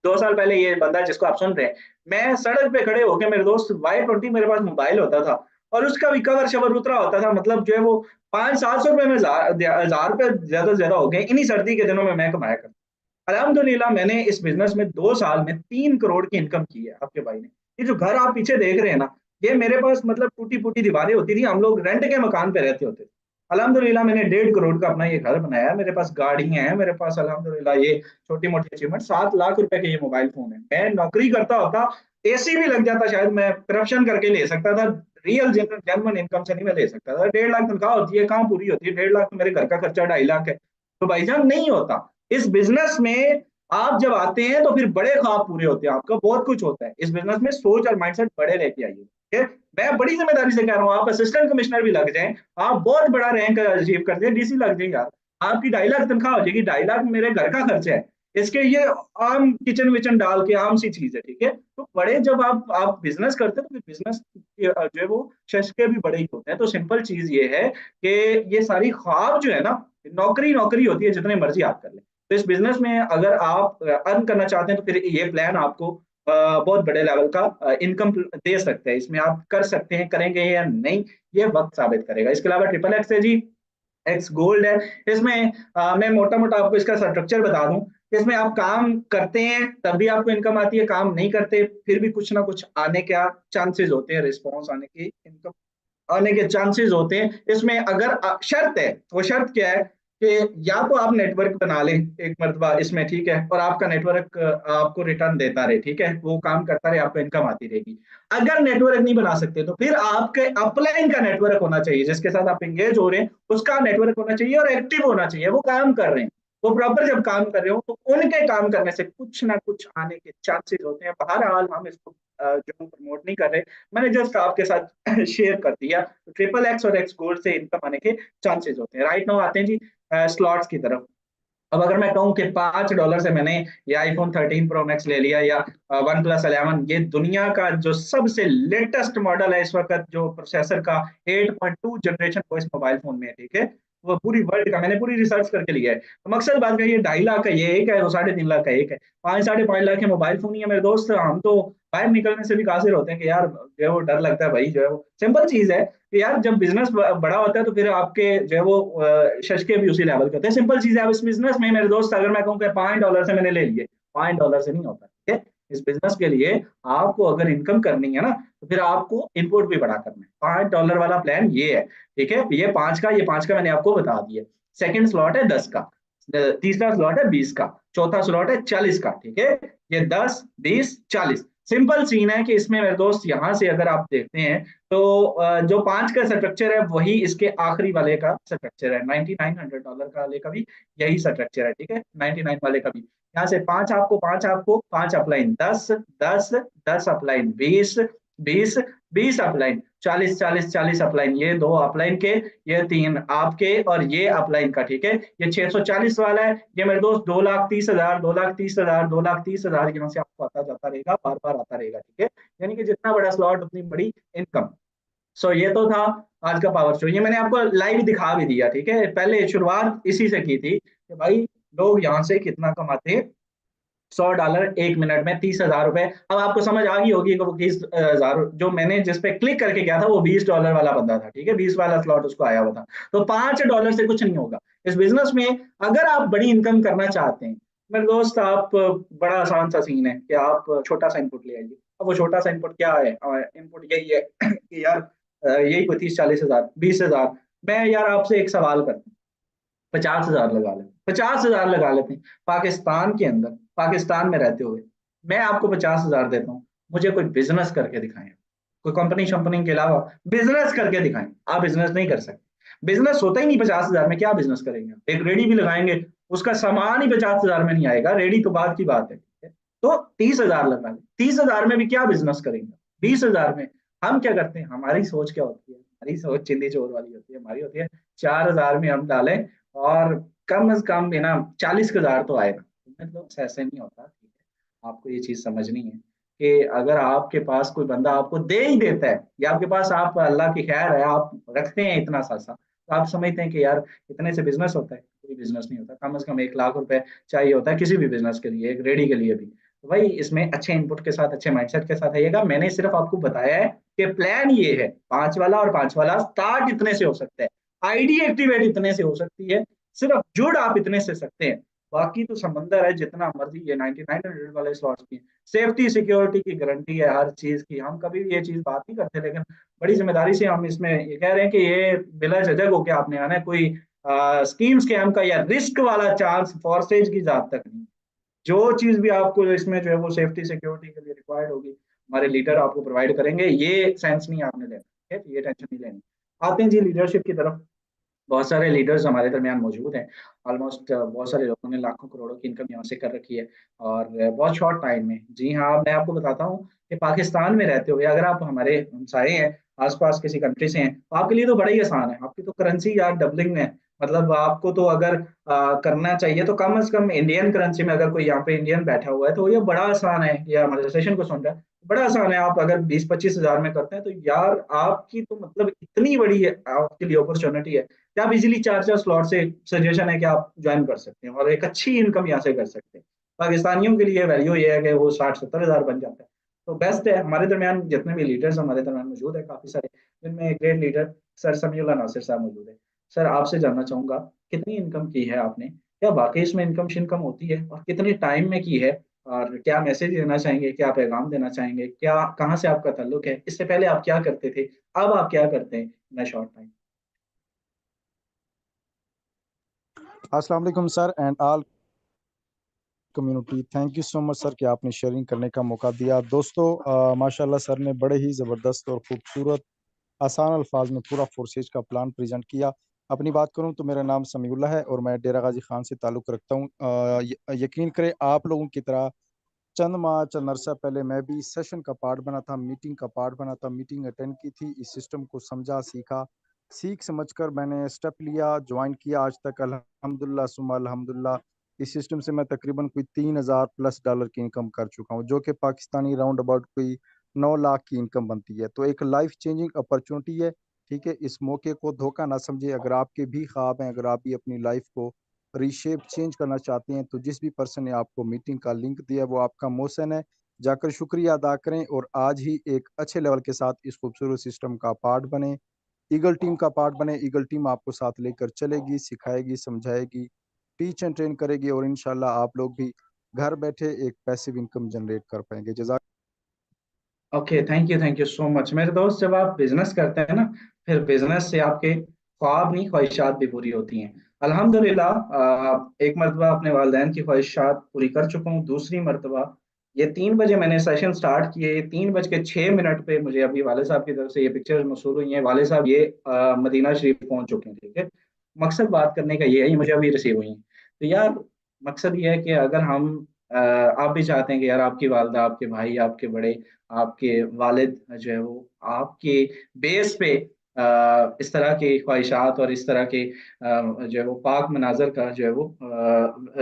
2 साल पहले ये बंदा जिसको आप सुन रहे हैं, मैं सड़क पे खड़े होके, मेरे दोस्त Y20 मेरे पास मोबाइल होता था और उसका भी कवर शवर उतरा होता था, मतलब जो है वो 500-700 रुपए में, 1000 रुपए ज्यादा से ज्यादा हो गए इन्हीं सर्दी के दिनों में मैं कमाया करता। अल्हम्दुलिल्लाह, मैंने इस बिजनेस में 2 साल में 3 करोड़ की इनकम की है आपके भाई ने। ये जो घर आप पीछे देख रहे हैं ना, ये मेरे पास मतलब टूटी फूटी दीवारें होती थी, हम लोग रेंट के मकान पे रहते होते थे। अल्हम्दुलिल्लाह, मैंने 1.5 करोड़ का अपना ये घर बनाया है, मेरे पास गाड़ियां हैं, मेरे पास अल्हम्दुलिल्लाह ये छोटी मोटी अचीवमेंट, 7 लाख रुपए के ये मोबाइल फोन है। मैं नौकरी करता होता, एसी भी लग जाता, शायद मैं करप्शन करके ले सकता था, रियल जेन्युइन इनकम से नहीं मैं ले सकता था। 1.5 लाख तनख्वाह होती है, कहाँ पूरी होती है? 1.5 लाख तो मेरे घर का खर्चा 2.5 लाख है। तो भाईजान नहीं होता। इस बिजनेस में आप जब आते हैं तो फिर बड़े ख्वाब पूरे होते हैं, आपका बहुत कुछ होता है इस बिजनेस में। सोच और माइंडसेट बड़े लेके आइए, ठीक है। मैं बड़ी जिम्मेदारी से कह रहा हूँ, आप असिस्टेंट कमिश्नर भी लग जाएं, आप बहुत बड़ा रैंक अचीव कर जाए, डीसी लग जाए यार, आपकी 2.5 लाख तनख्वाह हो जाएगी। 2.5 लाख मेरे घर का खर्चा है, इसके ये आम किचन विचन डाल के आम सी चीज है, ठीक है। तो बड़े जब आप बिजनेस करते हैं तो फिर बिजनेस जो है वो शश के भी बड़े ही होते हैं। तो सिंपल चीज ये है कि ये सारी ख्वाब जो है ना, नौकरी नौकरी होती है, जितने मर्जी आप कर लें। तो इस बिजनेस में अगर आप अर्न करना चाहते हैं तो फिर ये प्लान आपको बहुत बड़े लेवल का इनकम दे सकते हैं। इसमें आप कर सकते हैं, करेंगे या नहीं ये वक्त साबित करेगा। इसके अलावा ट्रिपल एक्स है जी, एक्स गोल्ड है। इसमें मैं मोटा मोटा आपको इसका स्ट्रक्चर बता दूं। इसमें आप काम करते हैं तब भी आपको इनकम आती है, काम नहीं करते फिर भी कुछ ना कुछ आने का चांसेस होते हैं, रिस्पॉन्स आने की, इनकम आने के चांसेस होते हैं। इसमें अगर शर्त है, वो शर्त क्या है कि या तो आप नेटवर्क बना लें एक मरतबा इसमें, ठीक है, और आपका नेटवर्क आपको रिटर्न देता रहे, ठीक है, वो काम करता रहे, आपको इनकम आती रहेगी। अगर नेटवर्क नहीं बना सकते तो फिर आपके अपलाइन का नेटवर्क होना चाहिए, जिसके साथ आप एंगेज हो रहे हैं उसका नेटवर्क होना चाहिए और एक्टिव होना चाहिए, वो काम कर रहे हैं। वो प्रॉपर जब काम कर रहे हो तो उनके काम करने से कुछ ना कुछ आने के चांसेस होते हैं। बहरहाल हम इसको जो प्रमोट नहीं कर रहे, मैंने जस्ट आपके साथ शेयर कर दिया। तो ट्रिपल एक्स और एक्स गोल्ड से इनकम आने के चांसेस होते हैं। राइट नाउ आते हैं जी स्लॉट्स की तरफ। अब अगर मैं कहूँ कि $5 से मैंने ये आईफोन 13 प्रो मैक्स ले लिया या OnePlus 11, ये दुनिया का जो सबसे लेटेस्ट मॉडल है इस वक्त, जो प्रोसेसर का 8.2 जनरेशन को इस मोबाइल फोन में है, ठीक है, वो पूरी वर्ल्ड का मैंने पूरी रिसर्च करके लिया है। तो मकसद बात का ये 2.5 लाख का ये एक है, वो 3.5 लाख का एक है, 5-5.5 लाख के मोबाइल फोन ही है मेरे दोस्त। हम तो बाहर निकलने से भी कासिर होते हैं कि यार जो है वो डर लगता है भाई, जो है वो सिंपल चीज है कि यार जब बिजनेस बड़ा होता है तो फिर आपके जो है वो शशके भी उसी लेवल के होते हैं। सिंपल चीज है, अब इस बिजनेस में मेरे दोस्त अगर मैं कहूँ कि $5 से मैंने ले लिए, $5 से नहीं होता, ठीक है। इस बिजनेस के लिए आपको अगर इनकम करनी है ना तो फिर आपको इनपुट भी बड़ा करना है। $5 वाला प्लान ये है, ठीक है। ये पांच का मैंने आपको बता दिया। सेकंड स्लॉट है 10 का, तीसरा स्लॉट है 20 का, चौथा स्लॉट है 40 का, ठीक है। ये 10, 20, 40 सिंपल सीन है कि इसमें मेरे दोस्त यहाँ से अगर आप देखते हैं तो जो 5 का स्ट्रक्चर है वही इसके आखिरी वाले का स्ट्रक्चर है। $9900 का वाले का भी यही स्ट्रक्चर है, ठीक है, 99 वाले का भी। यहाँ से पांच आपको 5 अपलाइन, 10, 10, 10 अपलाइन, 20, 20, 20 अपलाइन, 40, 40, 40 अपलाइन, ये 2 अपलाइन के, ये 3 आपके और ये अपलाइन का, ठीक है। ये 640 वाला है, ये मेरे दोस्त 2,30,000, 2,30,000, 2,30,000 यहाँ से आपको आता जाता रहेगा, बार बार आता रहेगा, ठीक है। यानी कि जितना बड़ा स्लॉट उतनी बड़ी इनकम। सो ये तो था आज का पावर शो, ये मैंने आपको लाइव दिखा भी दिया, ठीक है। पहले शुरुआत इसी से की थी कि भाई लोग यहाँ से कितना कमाते $100 1 मिनट में, 30,000 रुपए। अब आपको समझ आ गई होगी कि वो 30,000 जो मैंने जिस पे क्लिक करके गया था वो $20 वाला बंदा था, ठीक है, 20 वाला स्लॉट उसको आया हुआ था। तो $5 से कुछ नहीं होगा इस बिजनेस में। अगर आप बड़ी इनकम करना चाहते हैं मेरे दोस्त, आप बड़ा आसान सा सीन है कि आप छोटा सा इनपुट ले आइए। अब वो छोटा सा इनपुट क्या है? इनपुट यही है कि यार यही कोई 30-40 हजार, 20 हजार। मैं यार आपसे एक सवाल करता हूँ, 50 हजार लगा लेते, 50 हजार लगा लेते हैं। पाकिस्तान के अंदर, पाकिस्तान में रहते हुए मैं आपको 50 हजार देता हूँ, मुझे कोई बिजनेस करके दिखाएं, कोई कंपनी शंपनी के अलावा बिजनेस करके दिखाएं। आप बिजनेस नहीं कर सकते, बिजनेस होता ही नहीं 50 हजार में। क्या बिजनेस करेंगे? एक रेडी भी लगाएंगे, उसका सामान ही 50 हजार में नहीं आएगा, रेडी तो बात की बात है, ठीक है? तो 30 हजार लगा लें, 30 हजार में भी क्या बिजनेस करेंगे? 20 हजार में हम क्या करते हैं? हमारी सोच क्या होती है? हमारी सोच चिंदी चोर वाली होती है। हमारी होती है 4 हजार में हम डालें और कम से कम बिना 40 हजार तो आएगा। मतलब ऐसे नहीं होता, ठीक है? आपको ये चीज समझनी है कि अगर आपके पास कोई बंदा आपको दे ही देता है, या आपके पास, आप अल्लाह की खैर है, आप रखते हैं इतना सा तो आप समझते हैं कि यार इतने से बिजनेस होता है। कोई बिजनेस नहीं होता। कम से कम 1 लाख रुपए चाहिए होता है किसी भी बिजनेस के लिए, एक रेडी के लिए भी। तो भाई इसमें अच्छे इनपुट के साथ, अच्छे माइंडसेट के साथ आइएगा। मैंने सिर्फ आपको बताया है कि प्लान ये है, 5 वाला और 5 वाला स्टार्ट इतने से हो सकता है, आईडी एक्टिवेट इतने से हो सकती है, सिर्फ जुड़ आप इतने से सकते हैं। बाकी तो समंदर है जितना मर्जी। ये 99 वाले स्लॉट्स की सेफ्टी सिक्योरिटी की गारंटी है, हर चीज की। हम कभी भी ये चीज बात नहीं करते, लेकिन बड़ी जिम्मेदारी से हम इसमें ये कह रहे हैं कि ये बिला झिझक होकर आपने आना है। कोई स्कीम स्कैम का या रिस्क वाला चांस फॉरसेज की जात तक नहीं। जो चीज भी आपको इसमें जो है वो सेफ्टी सिक्योरिटी के लिए रिक्वायर्ड होगी, हमारे लीडर आपको प्रोवाइड करेंगे। ये सेंस नहीं आपने लेना, ठीक है? ये टेंशन नहीं लेनी। आते हैं जी लीडरशिप की तरफ। बहुत सारे लीडर्स हमारे दरमियान मौजूद हैं। ऑलमोस्ट बहुत सारे लोगों ने लाखों करोड़ों की इनकम यहाँ से कर रखी है, और बहुत शॉर्ट टाइम में। जी हाँ, मैं आपको बताता हूँ कि पाकिस्तान में रहते हुए अगर आप हमारे हमसाए हैं, आसपास किसी कंट्री से हैं, तो आपके लिए तो बड़ा ही आसान है। आपकी तो करेंसी यार डबलिंग है। मतलब आपको तो अगर करना चाहिए तो कम से कम इंडियन करेंसी में, अगर कोई यहाँ पे इंडियन बैठा हुआ है तो ये बड़ा आसान है, या हमारे सेशन को सुन रहा है, बड़ा आसान है। आप अगर 20-25 हजार में करते हैं तो यार आपकी तो मतलब इतनी बड़ी है आपके लिए अपॉर्चुनिटी है कि आप इजीली 4-4 स्लॉट से, सजेशन है कि आप ज्वाइन कर सकते हैं और एक अच्छी इनकम यहाँ से कर सकते हैं। पाकिस्तानियों के लिए वैल्यू ये है कि वो 60-70 हजार बन जाता है। तो बेस्ट है। हमारे दरमियान जितने भी लीडर्स हमारे दरमियान मौजूद है काफी सारे, जिनमें एक great leader sir Samiullah Nasir साहब मौजूद है। सर आपसे जानना चाहूंगा, कितनी इनकम की है आपने? क्या वाकई इसमें इनकम शिनकम होती है, और कितने टाइम में की है? और क्या मैसेज देना चाहेंगे, क्या पैगाम देना चाहेंगे, क्या, कहाँ से आपका ताल्लुक है, इससे पहले आप क्या करते थे, अब आप क्या करते हैं इन शॉर्ट टाइम? अस्सलाम वालेकुम sir and all community. Thank you so much sir कि आपने शेयरिंग करने का मौका दिया। दोस्तों माशाल्लाह सर ने बड़े ही ज़बरदस्त और खूबसूरत आसान अल्फाज में पूरा फोर्सेज का प्लान प्रेजेंट किया। अपनी बात करूं तो मेरा नाम समीउल्लाह है और मैं डेरा गाजी खान से ताल्लुक़ रखता हूं। यकीन करें आप लोगों की तरह चंद माह चंद अरसा पहले मैं भी इस सेशन का पार्ट बना था, मीटिंग का पार्ट बना था, मीटिंग अटेंड की थी, इस सिस्टम को समझा, सीखा, सीख समझकर मैंने स्टेप लिया, ज्वाइन किया। आज तक अल्हम्दुलिल्लाह सुम्मा अल्हम्दुलिल्लाह इस सिस्टम से मैं तकरीबन कोई $3,000+ की इनकम कर चुका हूँ, जो कि पाकिस्तानी राउंड अबाउट कोई 9 लाख की इनकम बनती है। तो एक लाइफ चेंजिंग अपॉर्चुनिटी है, ठीक है? इस मौके को धोखा ना समझे। अगर आपके भी ख्वाब हैं, अगर आप भी अपनी लाइफ को रीशेप चेंज करना चाहते हैं, तो जिस भी पर्सन ने आपको मीटिंग का लिंक दिया है वो आपका मोहसिन है। जाकर शुक्रिया अदा करें और आज ही एक अच्छे लेवल के साथ इस खूबसूरत सिस्टम का पार्ट बने, ईगल टीम का पार्ट बने। ईगल टीम आपको साथ लेकर चलेगी, सिखाएगी, समझाएगी, टीच एंड ट्रेन करेगी और इंशाल्लाह आप लोग भी घर बैठे एक पैसिव इनकम जनरेट कर पाएंगे। जज़ाक। Okay, thank you so much मेरे दोस्त। जब आप बिजनेस करते हैं ना, फिर बिजनेस से आपके ख्वाब नहीं, ख्वाहिशात भी पूरी होती हैं। अल्हम्दुलिल्लाह, एक मरतबा अपने वालिदैन की ख्वाहिशात पूरी कर चुका हूँ। दूसरी मरतबा ये 3 बजे मैंने सेशन स्टार्ट किए, 3:06 पे मुझे अभी वाले साहब की तरफ से ये पिक्चर्स मौसूल हुई हैं। वाले साहब ये मदीना शरीफ पहुंच चुके हैं, ठीक है? मकसद बात करने का ये है, ये मुझे अभी रिसीव हुई हैं। तो यार मकसद ये है कि अगर हम आप भी चाहते हैं कि यार आपकी वालदा, आपके भाई, आपके बड़े, आपके वालिद जो है वो आपके बेस पे इस तरह की ख्वाहिशात और इस तरह के जो है वो पाक मनाजर का जो है वो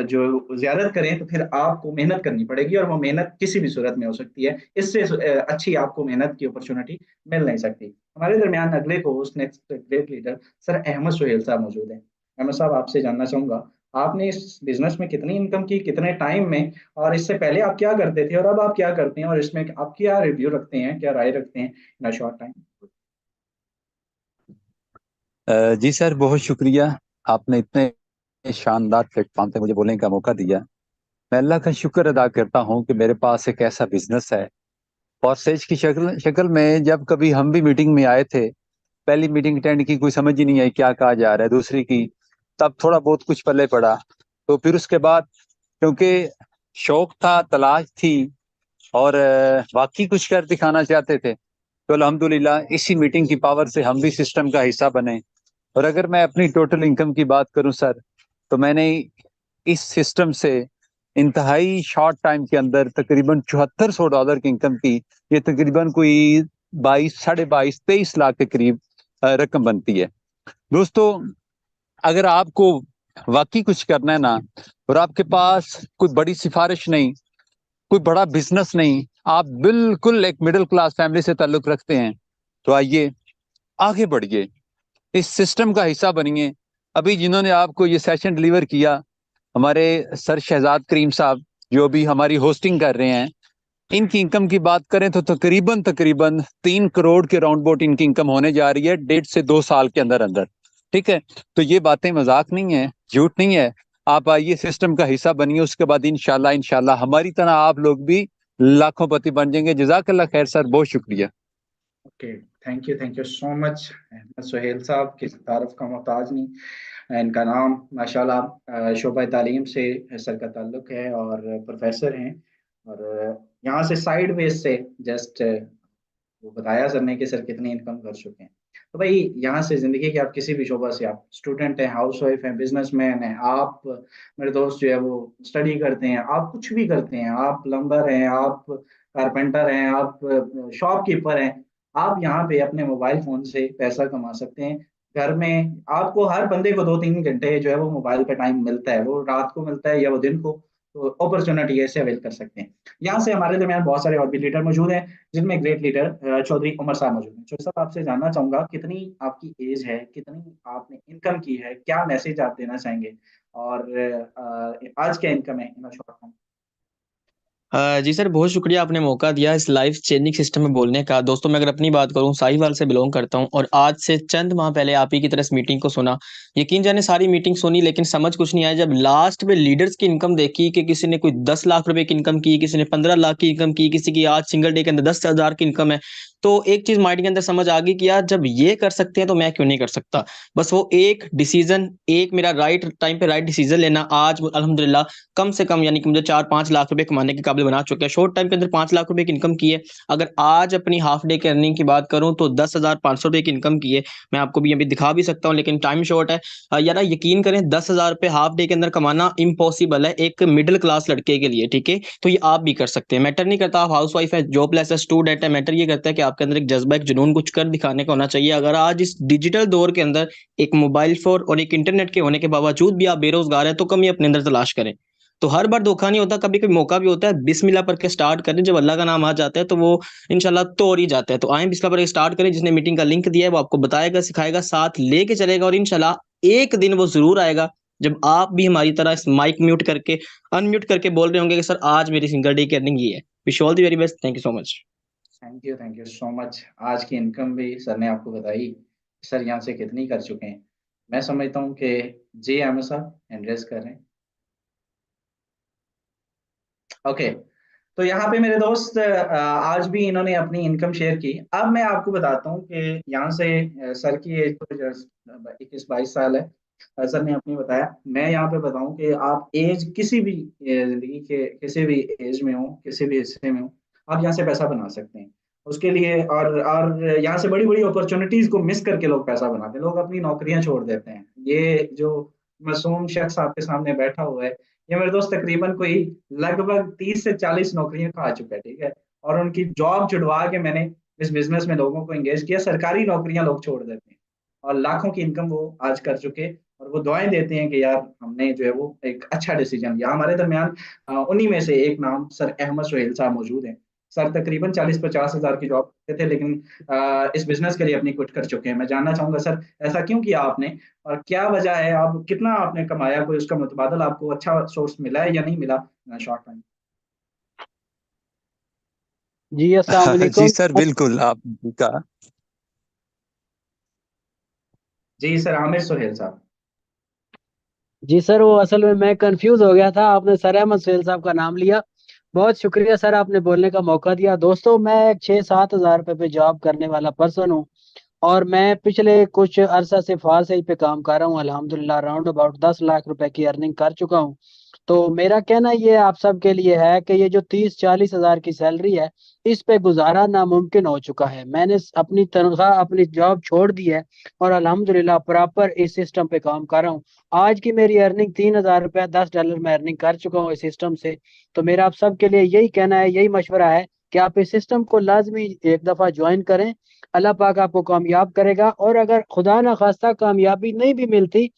जो ज़ियारत करें, तो फिर आपको मेहनत करनी पड़ेगी, और वो मेहनत किसी भी सूरत में हो सकती है। इससे अच्छी आपको मेहनत की अपॉर्चुनिटी मिल नहीं सकती। हमारे दरमियान अगले को host, next great leader sir Ahmad Suhail साहब मौजूद हैं। अहमद साहब आपसे जानना चाहूंगा, आपने इस बिजनेस में कितनी इनकम की, कितने टाइम में, और इससे पहले आप क्या करते थे और अब आप क्या करते हैं, और इसमें आप क्या रिव्यू रखते हैं, क्या राय रखते हैं इन शॉर्ट टाइम। जी सर, बहुत शुक्रिया। आपने इतने शानदार प्लेटफॉर्म पे मुझे बोलने का मौका दिया। मैं अल्लाह का शुक्र अदा करता हूँ कि मेरे पास एक ऐसा बिजनेस है। और सेज की शक्ल शक्ल में जब कभी हम भी मीटिंग में आए थे, पहली मीटिंग अटेंड की, कोई समझ ही नहीं आई क्या कहा जा रहा है, दूसरी की, तब थोड़ा बहुत कुछ पल्ले पड़ा। तो फिर उसके बाद, क्योंकि शौक था, तलाश थी, और वाकई कुछ कर दिखाना चाहते थे, तो अल्हम्दुलिल्लाह इसी मीटिंग की पावर से हम भी सिस्टम का हिस्सा बने। और अगर मैं अपनी टोटल इनकम की बात करूं सर, तो मैंने इस सिस्टम से इंतहाई शॉर्ट टाइम के अंदर तकरीबन $7400 की इनकम की। ये तकरीबन कोई 22, 22.5, 23 लाख के करीब रकम बनती है। दोस्तों, अगर आपको वाकई कुछ करना है ना, और आपके पास कोई बड़ी सिफारिश नहीं, कोई बड़ा बिजनेस नहीं, आप बिल्कुल एक मिडिल क्लास फैमिली से ताल्लुक रखते हैं, तो आइए, आगे बढ़िए, इस सिस्टम का हिस्सा बनिए। अभी जिन्होंने आपको ये सेशन डिलीवर किया, हमारे सर शहजाद करीम साहब, जो भी हमारी होस्टिंग कर रहे हैं, इनकी इनकम की बात करें तो तकरीबन तकरीबन 3 करोड़ के राउंड बोट इनकी इनकम होने जा रही है 1.5 से 2 साल के अंदर अंदर। ठीक है, तो ये बातें मजाक नहीं है, झूठ नहीं है। आप आइए, सिस्टम का हिस्सा बनिए, उसके बाद इंशाल्लाह इंशाल्लाह हमारी तरह आप लोग भी लाखों पति बन जाएंगे। जजाकल्लाह खैर सर, बहुत शुक्रिया। Okay, thank you so much Ahmad Suhail साहब, किसी तारफ का मोहताज नहीं। इनका नाम माशाल्लाह शोबा तालीम से सर का ताल्लुक है और प्रोफेसर हैं। और यहाँ से साइड बेस से जस्ट वो बताया सर ने कि सर कितनी इनकम कर चुके हैं। तो भाई यहाँ से जिंदगी के आप किसी भी शोबा से, आप स्टूडेंट हैं, हाउस वाइफ हैं, बिजनेसमैन हैं, आप मेरे दोस्त जो है वो स्टडी करते हैं, आप कुछ भी करते हैं, आप प्लम्बर हैं, आप कारपेंटर हैं, आप शॉपकीपर हैं, आप यहाँ पे अपने मोबाइल फोन से पैसा कमा सकते हैं। घर में आपको हर बंदे को 2-3 घंटे जो है वो मोबाइल का टाइम मिलता है, वो रात को मिलता है या वो दिन को। तो अपॉर्चुनिटी ऐसे अवेल कर सकते हैं। यहाँ से हमारे दरमियान बहुत सारे और भी लीडर मौजूद हैं, जिनमें ग्रेट लीडर चौधरी उमर साहब मौजूद हैं। चौधरी साहब, आपसे जानना चाहूंगा कितनी आपकी एज है, कितनी आपने इनकम की है, क्या मैसेज आप देना चाहेंगे, और आज क्या इनकम है इन शॉर्ट फॉर्म। जी सर, बहुत शुक्रिया आपने मौका दिया इस लाइफ चेंजिंग सिस्टम में बोलने का। दोस्तों, मैं अगर अपनी बात करूं, साहिवाल से बिलोंग करता हूं और आज से चंद माह पहले आप ही की तरह इस मीटिंग को सुना। यकीन जाने सारी मीटिंग सुनी लेकिन समझ कुछ नहीं आया। जब लास्ट में लीडर्स की इनकम देखी कि किसी ने कोई 10 लाख रुपए की इनकम की, किसी ने 15 लाख की इनकम की, किसी की आज सिंगल डे के अंदर 10,000 की इनकम है, तो एक चीज माइंड के अंदर समझ आ गई कि यार जब ये कर सकते हैं तो मैं क्यों नहीं कर सकता। बस वो एक डिसीजन, एक मेरा राइट टाइम पे राइट डिसीजन लेना आज अल्हम्दुलिल्लाह कम से कम यानी कि मुझे 4-5 लाख रुपए कमाने के काबिल बना चुका है। शॉर्ट टाइम के अंदर 5 लाख रुपए की इनकम की है। अगर आज अपनी हाफ डे की अर्निंग की बात करूं तो 10,500 रुपए की इनकम की है। मैं आपको भी अभी दिखा भी सकता हूं लेकिन टाइम शॉर्ट है। यार यकीन करें, 10,000 रुपए हाफ डे के अंदर कमाना इम्पॉसिबल है एक मिडिल क्लास लड़के के लिए। ठीक है, तो ये आप भी कर सकते हैं। मैटर नहीं करता आप हाउस वाइफ है, जॉबलेस है, स्टूडेंट है, मैटर ये करता है कि आपके अंदर एक जज्बा, एक जुनून कुछ कर दिखाने का होना चाहिए। अगर आज इस डिजिटल दौर के अंदर एक मोबाइल फोन और एक इंटरनेट के होने के बावजूद भी आप बेरोजगार हैं तो कमी अपने अंदर तलाश करें। तो हर बार धोखा नहीं होता, कभी कभी मौका भी होता है। बिस्मिल्लाह पढ़ के स्टार्ट करें, जब अल्लाह का नाम आ जाता है तो वो इंशाल्लाह तोड़ ही जाता है। तो आए बिस्मिल्लाह पढ़ के स्टार्ट करें। जिसने मीटिंग का लिंक दिया है वो आपको बताएगा, सिखाएगा, साथ लेके चलेगा, और इंशाल्लाह एक दिन वो जरूर आएगा जब आप भी हमारी तरह इस माइक म्यूट करके, अनम्यूट करके बोल रहे होंगे कि सर आज मेरी सिंगल डे की अर्निंग ये है। Wish all the very best. Thank you so much. Thank you so much. आज की इनकम भी सर ने आपको बताई, सर यहाँ से कितनी कर चुके हैं। मैं समझता हूँ कि जी अहमद साहब एंड्रेस कर रहे हैं। ओके, तो यहाँ पे मेरे दोस्त आज भी इन्होंने अपनी इनकम शेयर की। अब मैं आपको बताता हूँ कि यहाँ से सर की एज तो 21-22 साल है। सर ने अपनी बताया, मैं यहाँ पे बताऊँ कि आप एज किसी भी जिंदगी के किसी भी एज में हो, किसी भी हिस्से में हो, आप यहाँ से पैसा बना सकते हैं। उसके लिए और यहाँ से बड़ी बड़ी अपॉर्चुनिटीज को मिस करके लोग पैसा बनाते हैं, लोग अपनी नौकरियां छोड़ देते हैं। ये जो मासूम शख्स आपके सामने बैठा हुआ है, ये मेरे दोस्त तकरीबन कोई लगभग 30 से 40 नौकरियां खा चुका है। ठीक है, और उनकी जॉब छुड़वा के मैंने इस बिजनेस में लोगों को एंगेज किया। सरकारी नौकरियां लोग छोड़ देते हैं और लाखों की इनकम वो आज कर चुके, और वो दुआएं देते हैं कि यार हमने जो है वो एक अच्छा डिसीजन लिया। हमारे दरमियान उन्हीं में से एक नाम सर अहमद सुहेल साहब मौजूद हैं। सर तकरीबन 40-50 हजार की जॉब करते थे, लेकिन इस बिजनेस के लिए अपनी क्विट कर चुके हैं। मैं जानना चाहूंगा सर, ऐसा क्यों किया आपने और क्या वजह है? आप कितना आपने कमाया, कोई उसका मुतबादल आपको अच्छा सोर्स मिला है या नहीं मिला शॉर्ट टाइम? जी अस्सलाम जी वालेकुम। सर, बिल्कुल आपने कहा। जी सर, आमिर सुहेल साहब। जी सर, वो असल में मैं कंफ्यूज हो गया था, आपने सर अहमद सुहेल साहब का नाम लिया। बहुत शुक्रिया सर, आपने बोलने का मौका दिया। दोस्तों, मैं 6-7 हज़ार रुपये पे जॉब करने वाला पर्सन हूँ और मैं पिछले कुछ अरसा से फार सही पे काम कर रहा हूँ। अल्हम्दुलिल्लाह राउंड अबाउट 10 लाख रुपए की अर्निंग कर चुका हूँ। तो मेरा कहना ये आप सब के लिए है कि ये जो 30-40 हज़ार की सैलरी है, इस पे गुजारा नामुमकिन हो चुका है। मैंने अपनी तनख्वाह अपनी जॉब छोड़ दी है और अल्हम्दुलिल्लाह प्रॉपर इस सिस्टम पे काम कर रहा हूँ। आज की मेरी अर्निंग $3,000 $10 में अर्निंग कर चुका हूँ इस सिस्टम से। तो मेरा आप सब के लिए यही कहना है, यही मशवरा है कि आप इस सिस्टम को लाजमी एक दफ़ा ज्वाइन करें। अल्लाह पाक आपको कामयाब करेगा। और अगर खुदा ना खास्ता कामयाबी नहीं भी मिलती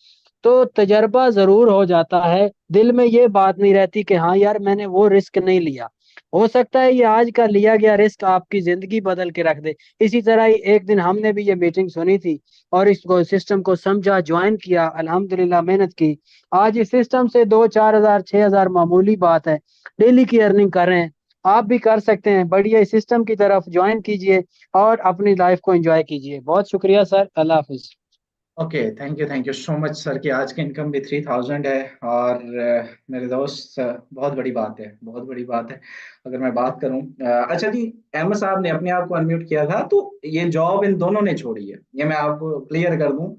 तो तजर्बा जरूर हो जाता है। दिल में ये बात नहीं रहती कि हाँ यार मैंने वो रिस्क नहीं लिया। हो सकता है ये आज का लिया गया रिस्क आपकी जिंदगी बदल के रख दे। इसी तरह ही एक दिन हमने भी ये मीटिंग सुनी थी और इसको सिस्टम को समझा, ज्वाइन किया, अल्हम्दुलिल्लाह मेहनत की। आज इस सिस्टम से 2-4 हज़ार 6 हज़ार मामूली बात है, डेली की अर्निंग कर रहे हैं। आप भी कर सकते हैं। बढ़िया इस सिस्टम की तरफ ज्वाइन कीजिए और अपनी लाइफ को एंजॉय कीजिए। बहुत शुक्रिया sir, Allah Hafiz. Okay, thank you so much sir कि आज की इनकम भी 3000 है। और मेरे दोस्त, बहुत बड़ी बात है, बहुत बड़ी बात है। अगर मैं बात करूं, अच्छा जी, अहमद साहब ने अपने आप को अनम्यूट किया था, तो ये जॉब इन दोनों ने छोड़ी है, ये मैं आपको क्लियर कर दूं।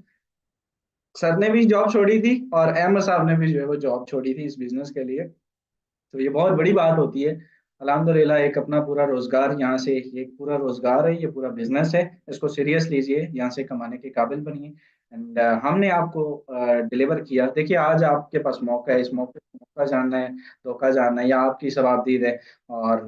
सर ने भी जॉब छोड़ी थी और अहमद साहब ने भी जो है वो जॉब छोड़ी थी इस बिजनेस के लिए। तो ये बहुत बड़ी बात होती है। अल्हम्दुलिल्लाह एक अपना पूरा रोजगार यहाँ से, ये एक पूरा रोजगार है, ये पूरा बिजनेस है, इसको सीरियस लीजिए, यहाँ से कमाने के काबिल बनिए। एंड हमने आपको डिलीवर किया। देखिए, आज आपके पास मौका है, इस मौके मौका जानना है, धोखा जानना है, या आपकी सवाबदीद है। और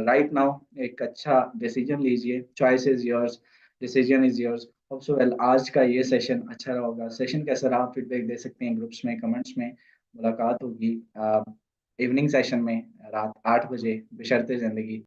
राइट नाउ एक अच्छा डिसीजन लीजिए। Choice is yours, decision is yours. Hope so well आज का ये सेशन अच्छा रहा होगा। सेशन कैसा रहा, फीडबैक दे सकते हैं ग्रुप्स में, कमेंट्स में। मुलाकात होगी इवनिंग सेशन में रात 8 बजे, बशर्ते जिंदगी।